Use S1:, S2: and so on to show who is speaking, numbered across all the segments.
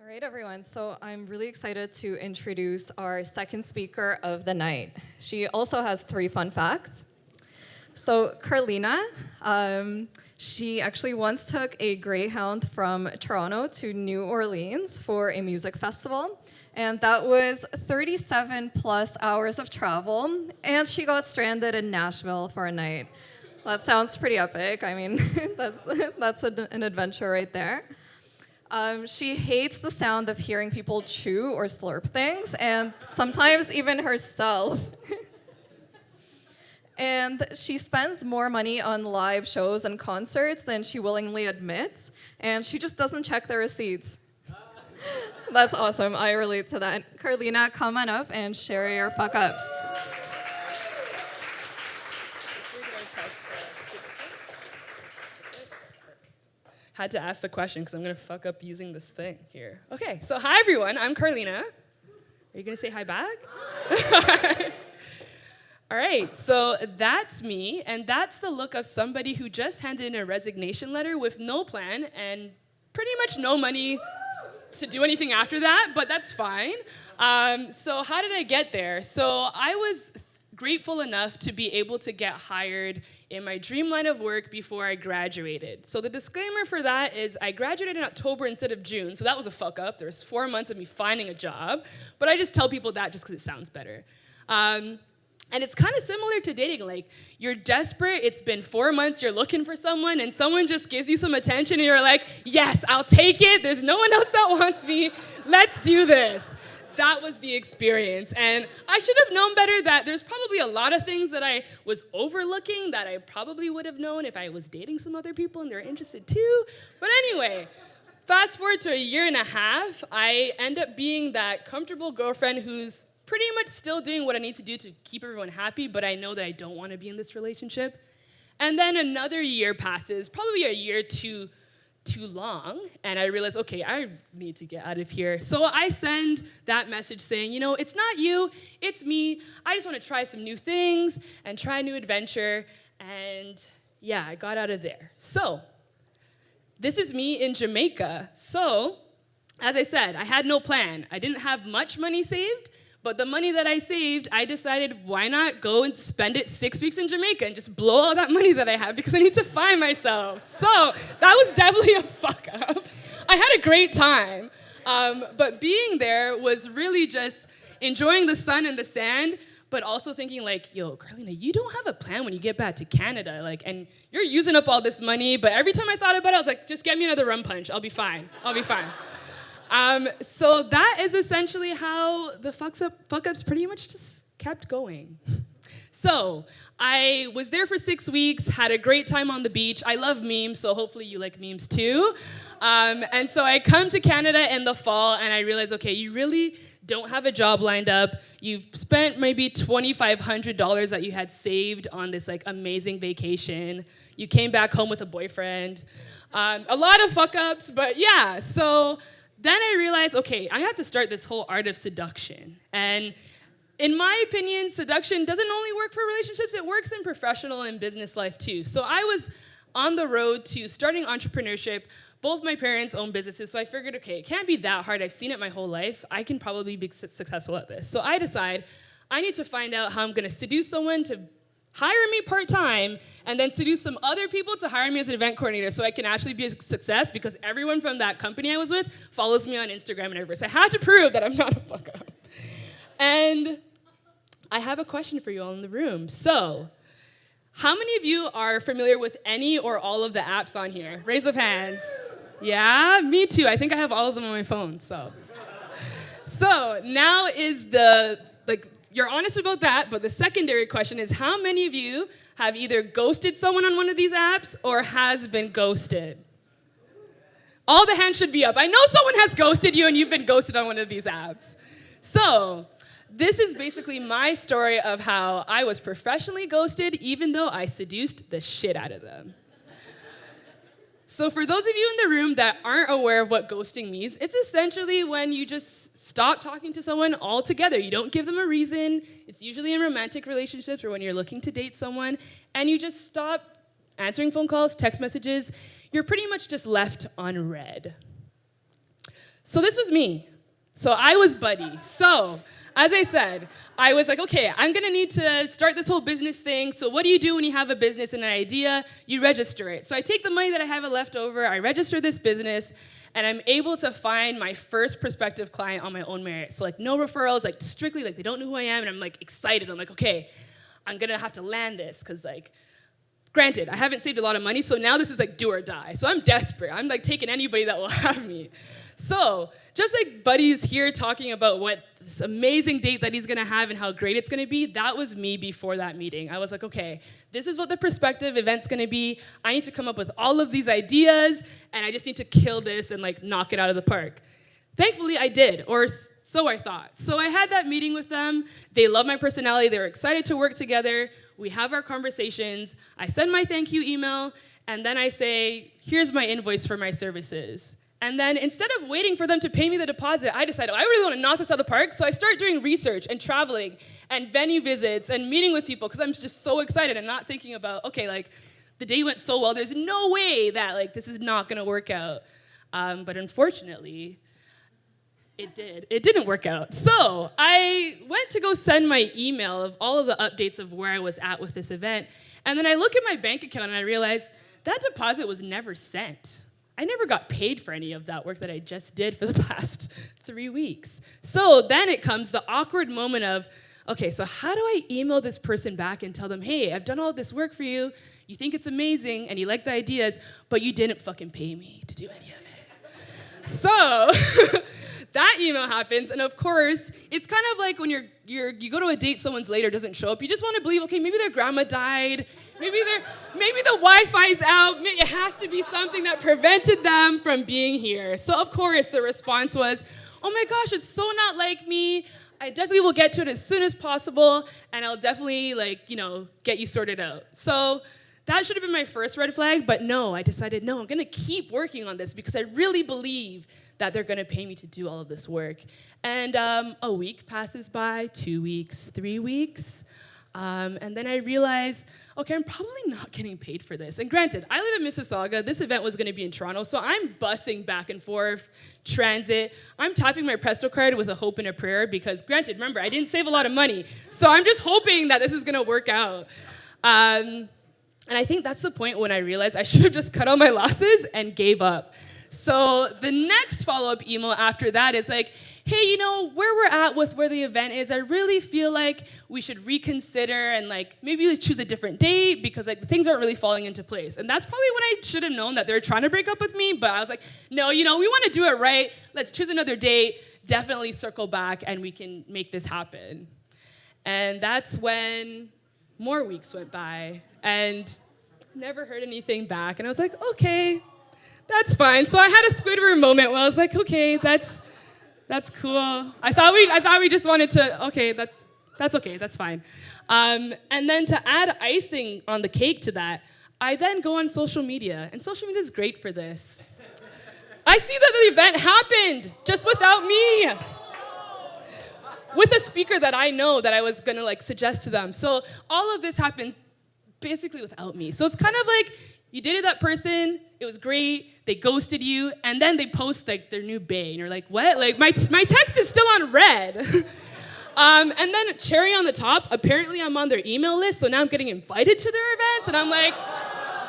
S1: right, everyone. So I'm really excited to introduce our second speaker of the night. She also has 3 fun facts. So Karlena, she actually once took a Greyhound from Toronto to New Orleans for a music festival. And that was 37 plus hours of travel. And she got stranded in Nashville for a night. That sounds pretty epic. I mean, that's an adventure right there. She hates the sound of hearing people chew or slurp things, and sometimes even herself. And she spends more money on live shows and concerts than she willingly admits, and she just doesn't check the receipts. That's awesome. I relate to that. Karlena, come on up and share your fuck up.
S2: Had to ask the question because I'm going to fuck up using this thing here. Okay, so hi everyone, I'm Karlena. Are you going to say hi back? All right, so that's me, and that's the look of somebody who just handed in a resignation letter with no plan and pretty much no money to do anything after that, but that's fine. So how did I get there? So I was grateful enough to be able to get hired in my dream line of work before I graduated. So the disclaimer for that is I graduated in October instead of June, so that was a fuck up. There was 4 months of me finding a job, but I just tell people that just because it sounds better. And it's kind of similar to dating. Like, you're desperate, it's been 4 months, you're looking for someone, and someone just gives you some attention, and you're like, yes, I'll take it, there's no one else that wants me, let's do this. That was the experience, and I should have known better that there's probably a lot of things that I was overlooking that I probably would have known if I was dating some other people and they're interested too. But anyway, fast forward to a year and a half, I end up being that comfortable girlfriend who's pretty much still doing what I need to do to keep everyone happy, but I know that I don't want to be in this relationship. And then another year passes, probably a year too long, and I realize, okay, I need to get out of here. So I send that message saying, you know, it's not you, it's me. I just want to try some new things and try a new adventure. And yeah, I got out of there. So this is me in Jamaica. So as I said, I had no plan. I didn't have much money saved, but the money that I saved, I decided, why not go and spend it 6 weeks in Jamaica and just blow all that money that I have because I need to find myself. So that was definitely a fuck up. I had a great time, but being there was really just enjoying the sun and the sand, but also thinking like, yo, Karlena, you don't have a plan when you get back to Canada, like, and you're using up all this money, but every time I thought about it, I was like, just get me another rum punch, I'll be fine. So that is essentially how the fuck-ups pretty much just kept going. So I was there for 6 weeks, had a great time on the beach. I love memes, so hopefully you like memes too. And so I come to Canada in the fall, and I realize, okay, you really don't have a job lined up. You've spent maybe $2,500 that you had saved on this like amazing vacation. You came back home with a boyfriend. A lot of fuck-ups, but yeah, so then I realized, okay, I have to start this whole art of seduction. And in my opinion, seduction doesn't only work for relationships, it works in professional and business life too. So I was on the road to starting entrepreneurship. Both my parents own businesses, so I figured, okay, it can't be that hard. I've seen it my whole life. I can probably be successful at this. So I decide I need to find out how I'm gonna seduce someone to hire me part-time, and then seduce some other people to hire me as an event coordinator so I can actually be a success because everyone from that company I was with follows me on Instagram and everywhere. So I had to prove that I'm not a fuck-up. And I have a question for you all in the room. So, how many of you are familiar with any or all of the apps on here? Raise of hands. Yeah, me too. I think I have all of them on my phone, so. So, now is you're honest about that, but the secondary question is how many of you have either ghosted someone on one of these apps or has been ghosted? All the hands should be up. I know someone has ghosted you and you've been ghosted on one of these apps. So this is basically my story of how I was professionally ghosted even though I seduced the shit out of them. So for those of you in the room that aren't aware of what ghosting means, it's essentially when you just stop talking to someone altogether. You don't give them a reason. It's usually in romantic relationships or when you're looking to date someone, and you just stop answering phone calls, text messages. You're pretty much just left on red. So this was me. So I was Buddy. So as I said, I was like, okay, I'm gonna need to start this whole business thing. So what do you do when you have a business and an idea? You register it. So I take the money that I have left over, I register this business, and I'm able to find my first prospective client on my own merit. So like no referrals, like strictly like they don't know who I am, and I'm like excited. I'm like, okay, I'm gonna have to land this, because like, granted, I haven't saved a lot of money, so now this is like do or die. So I'm desperate. I'm like taking anybody that will have me. So just like Buddy's here talking about what this amazing date that he's gonna have and how great it's gonna be, that was me before that meeting. I was like, okay, this is what the prospective event's gonna be. I need to come up with all of these ideas, and I just need to kill this and like knock it out of the park. Thankfully, I did, or so I thought. So I had that meeting with them. They love my personality. They were excited to work together. We have our conversations. I send my thank you email, and then I say, here's my invoice for my services. And then instead of waiting for them to pay me the deposit, I decided, I really want to knock this out of the park. So I start doing research and traveling and venue visits and meeting with people, because I'm just so excited and not thinking about, okay, like the day went so well, there's no way that like this is not going to work out. But unfortunately, it did. It didn't work out. So I went to go send my email of all of the updates of where I was at with this event. And then I look at my bank account and I realize that deposit was never sent. I never got paid for any of that work that I just did for the past 3 weeks. So then it comes the awkward moment of, okay, so how do I email this person back and tell them, hey, I've done all this work for you, you think it's amazing, and you like the ideas, but you didn't fucking pay me to do any of it. So that email happens, and of course, it's kind of like when you go to a date, someone's late or doesn't show up, you just want to believe, okay, maybe their grandma died, maybe the Wi-Fi's out, it has to be something that prevented them from being here. So of course, the response was, oh my gosh, it's so not like me, I definitely will get to it as soon as possible, and I'll definitely get you sorted out. So that should have been my first red flag, but no, I decided, no, I'm gonna keep working on this because I really believe that they're gonna pay me to do all of this work. And a week passes by, 2 weeks, 3 weeks, and then I realize, okay, I'm probably not getting paid for this. And granted, I live in Mississauga. This event was gonna be in Toronto, so I'm busing back and forth, transit. I'm tapping my Presto card with a hope and a prayer because granted, remember, I didn't save a lot of money. So I'm just hoping that this is gonna work out. And I think that's the point when I realized I should have just cut all my losses and gave up. So the next follow-up email after that is like, hey, where we're at with where the event is, I really feel like we should reconsider and maybe choose a different date because things aren't really falling into place. And that's probably when I should have known that they were trying to break up with me, but I was like, no, we want to do it right. Let's choose another date, definitely circle back, and we can make this happen. And that's when more weeks went by and never heard anything back. And I was like, okay, that's fine. So I had a Squidward moment where I was like, okay, that's cool. I thought we just wanted to, okay, that's okay, that's fine. And then to add icing on the cake to that, I then go on social media, and social media is great for this. I see that the event happened just without me, with a speaker that I know that I was gonna suggest to them. So all of this happened basically without me. So it's kind of like you dated that person, it was great, they ghosted you, and then they post their new bae, and you're like, what? My text is still on red. And then cherry on the top, apparently I'm on their email list, so now I'm getting invited to their events, and I'm like,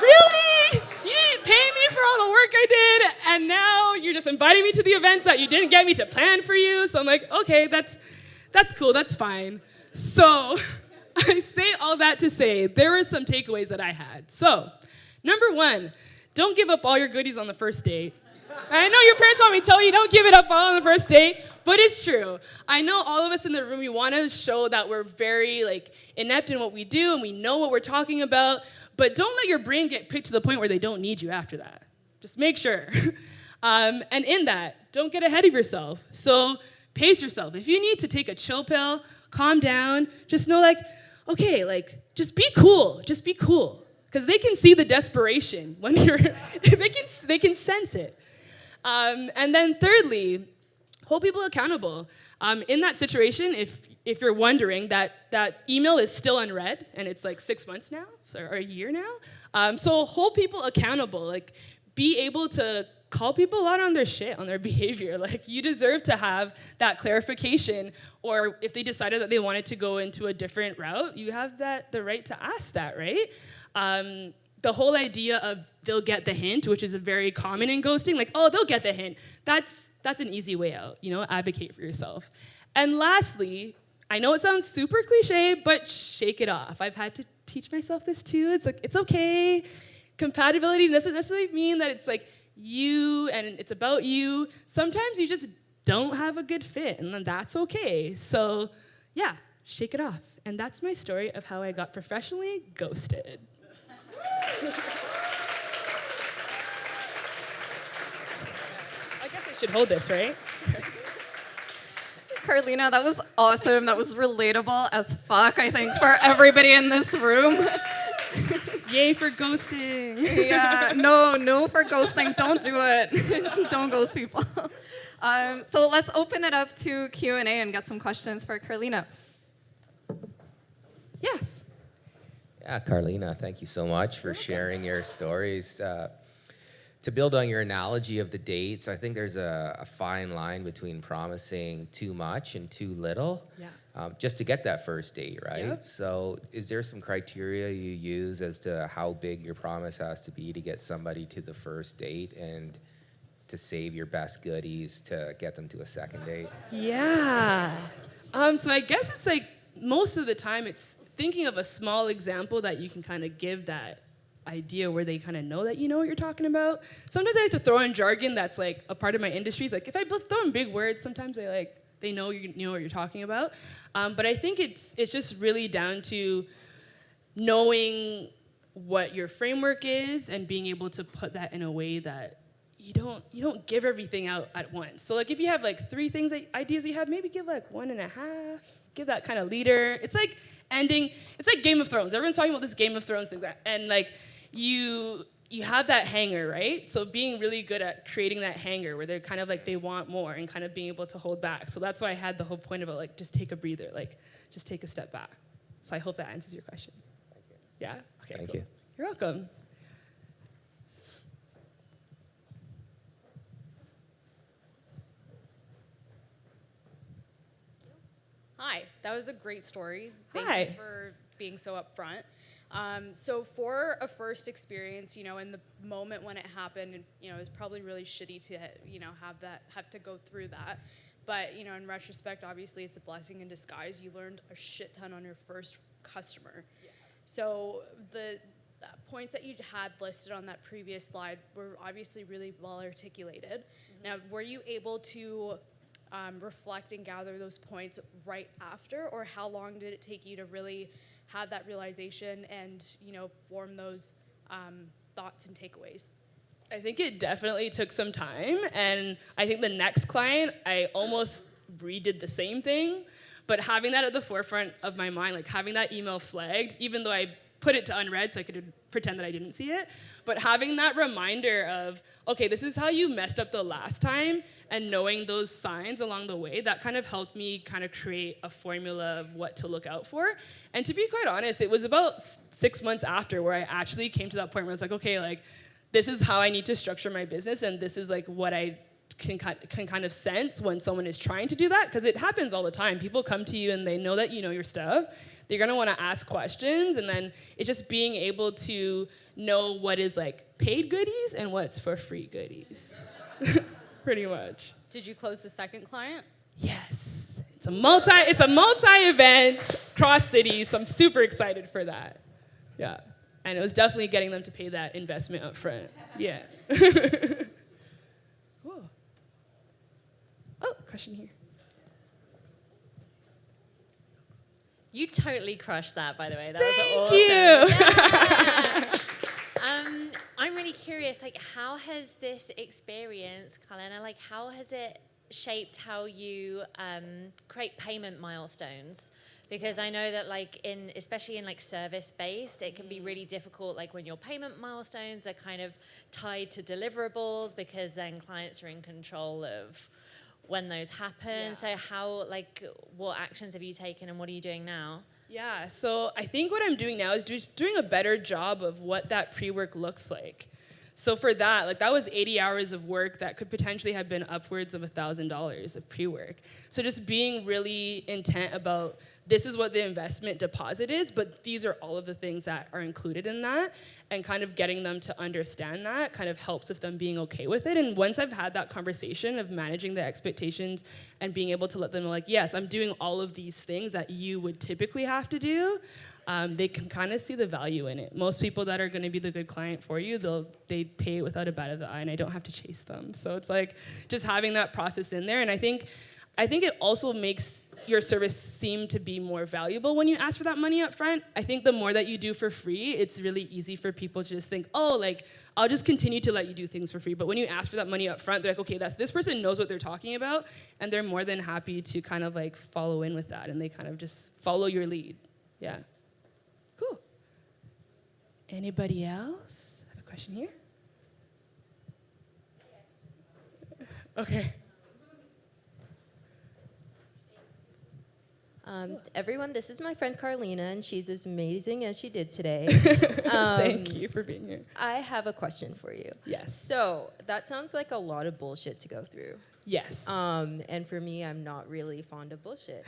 S2: really? You didn't pay me for all the work I did, and now you're just inviting me to the events that you didn't get me to plan for you? So I'm like, okay, that's cool, that's fine. So I say all that to say there were some takeaways that I had. So, number 1, don't give up all your goodies on the first date. I know your parents want me to tell you don't give it up all on the first date, but it's true. I know all of us in the room, we want to show that we're very inept in what we do and we know what we're talking about, but don't let your brain get picked to the point where they don't need you after that. Just make sure. And in that, don't get ahead of yourself. So pace yourself. If you need to take a chill pill, calm down, just know okay, just be cool. Just be cool. Because they can see the desperation when they can sense it. And then thirdly, hold people accountable. In that situation, if you're wondering, that email is still unread, and it's 6 months now, or a year now. So hold people accountable. Be able to call people out on their shit, on their behavior. Like, you deserve to have that clarification, or if they decided that they wanted to go into a different route, you have the right to ask that, right? The whole idea of they'll get the hint, which is very common in ghosting, like, oh, they'll get the hint. That's an easy way out, advocate for yourself. And lastly, I know it sounds super cliche, but shake it off. I've had to teach myself this too. It's like, it's okay. Compatibility doesn't necessarily mean that it's like you and it's about you. Sometimes you just don't have a good fit, and then that's okay. So yeah, shake it off. And that's my story of how I got professionally ghosted. I guess I should hold this, right?
S1: Karlena, that was awesome. That was relatable as fuck, I think, for everybody in this room.
S2: Yay for ghosting.
S1: Yeah, no for ghosting. Don't do it. Don't ghost people. So let's open it up to Q&A and get some questions for Karlena.
S2: Yes.
S3: Yeah, Karlena, thank you so much for sharing your stories. To build on your analogy of the dates, I think there's a fine line between promising too much and too little.
S2: Yeah.
S3: Just to get that first date, right?
S2: Yep.
S3: So is there some criteria you use as to how big your promise has to be to get somebody to the first date and to save your best goodies to get them to a second date?
S2: Yeah. So I guess it's like most of the time it's thinking of a small example that you can kind of give that idea where they kind of know that you know what you're talking about. Sometimes I like to throw in jargon that's like a part of my industry. It's like if I throw in big words, sometimes they know you know what you're talking about. But I think it's just really down to knowing what your framework is and being able to put that in a way that you don't give everything out at once. So like if you have like 3 things, ideas you have, maybe give like 1.5. Give that kind of leader. It's like Game of Thrones. Everyone's talking about this Game of Thrones thing, and like you have that hanger, right? So being really good at creating that hanger where they're kind of like they want more and kind of being able to hold back. So that's why I had the whole point about like just take a breather, like just take a step back. So I hope that answers your question.
S3: Thank you.
S2: Yeah? Okay.
S3: Thank
S2: cool.
S3: you.
S2: You're welcome.
S4: Hi, that was a great story. Thank
S2: Hi.
S4: you for being so upfront. So for a first experience, in the moment when it happened, it was probably really shitty to, have to go through that. But, in retrospect, obviously it's a blessing in disguise. You learned a shit ton on your first customer. Yeah. So the points that you had listed on that previous slide were obviously really well articulated. Mm-hmm. Now, were you able to reflect and gather those points right after, or how long did it take you to really have that realization and form those thoughts and takeaways?
S2: I think it definitely took some time, and I think the next client I almost redid the same thing, but having that at the forefront of my mind, like having that email flagged, even though I put it to unread so I could pretend that I didn't see it, but having that reminder of, okay, this is how you messed up the last time, and knowing those signs along the way, that kind of helped me kind of create a formula of what to look out for. And to be quite honest, it was about 6 months after where I actually came to that point where I was like, okay, like, this is how I need to structure my business, and this is like what I can kind of sense when someone is trying to do that, because it happens all the time. People come to you and they know that you know your stuff. They're gonna wanna ask questions, and then it's just being able to know what is like paid goodies and what's for free goodies. Pretty much.
S4: Did you close the second client?
S2: Yes. It's a multi-event cross cities, so I'm super excited for that. Yeah. And it was definitely getting them to pay that investment up front. Yeah. Cool. Oh, question here.
S5: You totally crushed that, by the way. That
S2: Thank
S5: was awesome.
S2: you.
S5: Yeah. I'm really curious, like, how has this experience, Karlena, like, how has it shaped how you create payment milestones? Because I know that, like, especially in like service-based, it can be really difficult, like when your payment milestones are kind of tied to deliverables, because then clients are in control of when those happen. Yeah. So how, like, what actions have you taken and what are you doing now?
S2: Yeah, so I think what I'm doing now is just doing a better job of what that pre-work looks like. So for that, like that was 80 hours of work that could potentially have been upwards of $1,000 of pre-work. So just being really intent about this is what the investment deposit is, but these are all of the things that are included in that, and kind of getting them to understand that kind of helps with them being okay with it. And once I've had that conversation of managing the expectations and being able to let them know, like, yes, I'm doing all of these things that you would typically have to do, they can kind of see the value in it. Most people that are going to be the good client for you, they pay it without a bat of the eye, and I don't have to chase them. So it's like just having that process in there, and I think it also makes your service seem to be more valuable when you ask for that money up front. I think the more that you do for free, it's really easy for people to just think, oh, like, I'll just continue to let you do things for free. But when you ask for that money up front, they're like, okay, this person knows what they're talking about, and they're more than happy to kind of like follow in with that, and they kind of just follow your lead. Yeah. Cool. Anybody else? I have a question here. Okay.
S6: Everyone, this is my friend Karlena, and she's as amazing as she did today.
S2: Thank you for being here.
S6: I have a question for you.
S2: Yes.
S6: So that sounds like a lot of bullshit to go through.
S2: Yes.
S6: And for me, I'm not really fond of bullshit.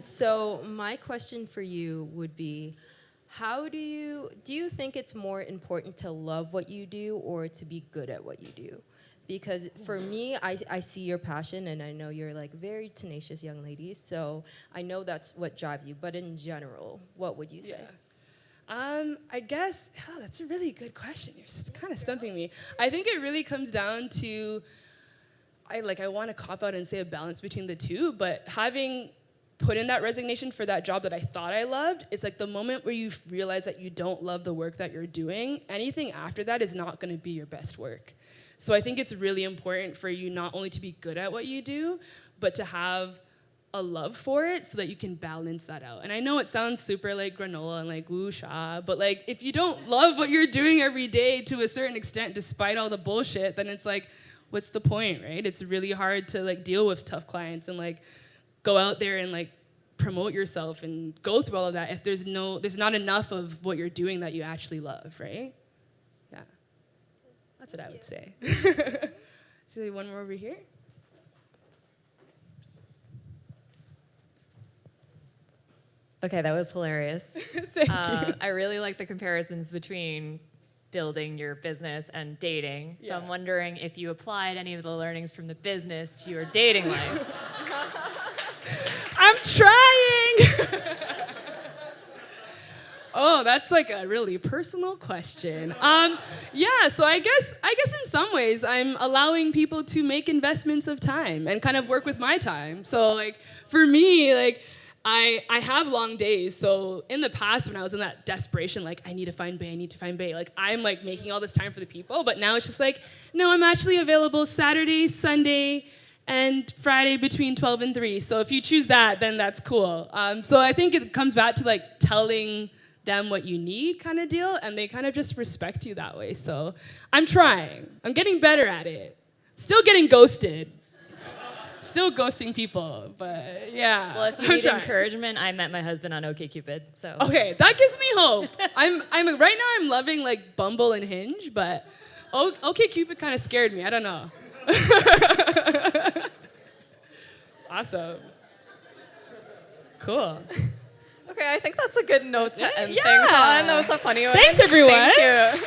S6: So my question for you would be, do you think it's more important to love what you do or to be good at what you do? Because for me, I see your passion, and I know you're like very tenacious young lady, so I know that's what drives you. But in general, what would you say?
S2: Yeah. I guess, that's a really good question. You're kind of stumping me. I think it really comes down to, I want to cop out and say a balance between the two, but having put in that resignation for that job that I thought I loved, it's like the moment where you realize that you don't love the work that you're doing, anything after that is not going to be your best work. So I think it's really important for you not only to be good at what you do, but to have a love for it so that you can balance that out. And I know it sounds super like granola and like woo-sha, but like if you don't love what you're doing every day to a certain extent, despite all the bullshit, then it's like, what's the point, right? It's really hard to like deal with tough clients and like go out there and like promote yourself and go through all of that if there's not enough of what you're doing that you actually love, right? Yeah. That's what I would say. So one more over here.
S1: Okay, that was hilarious.
S2: Thank you.
S1: I really like the comparisons between building your business and dating. So I'm wondering if you applied any of the learnings from the business to your dating life.
S2: I'm trying. Oh, that's like a really personal question. Yeah, so I guess in some ways I'm allowing people to make investments of time and kind of work with my time. So like for me, like I have long days. So in the past when I was in that desperation, like I need to find bae, like I'm like making all this time for the people, but now it's just like, no, I'm actually available Saturday, Sunday, and Friday between 12 and 3. So if you choose that, then that's cool. So I think it comes back to like telling them what you need kind of deal, and they kind of just respect you that way. So I'm trying. I'm getting better at it. Still getting ghosted. Still ghosting people, but yeah.
S1: Well, if you need encouragement, I met my husband on OkCupid, so.
S2: Okay, that gives me hope. I'm right now I'm loving like Bumble and Hinge, but OkCupid kind of scared me. I don't know. Awesome. Cool.
S1: Okay, I think that's a good note to end
S2: Yeah.
S1: things on. That was a funny one.
S2: Thanks, everyone.
S1: Thank you.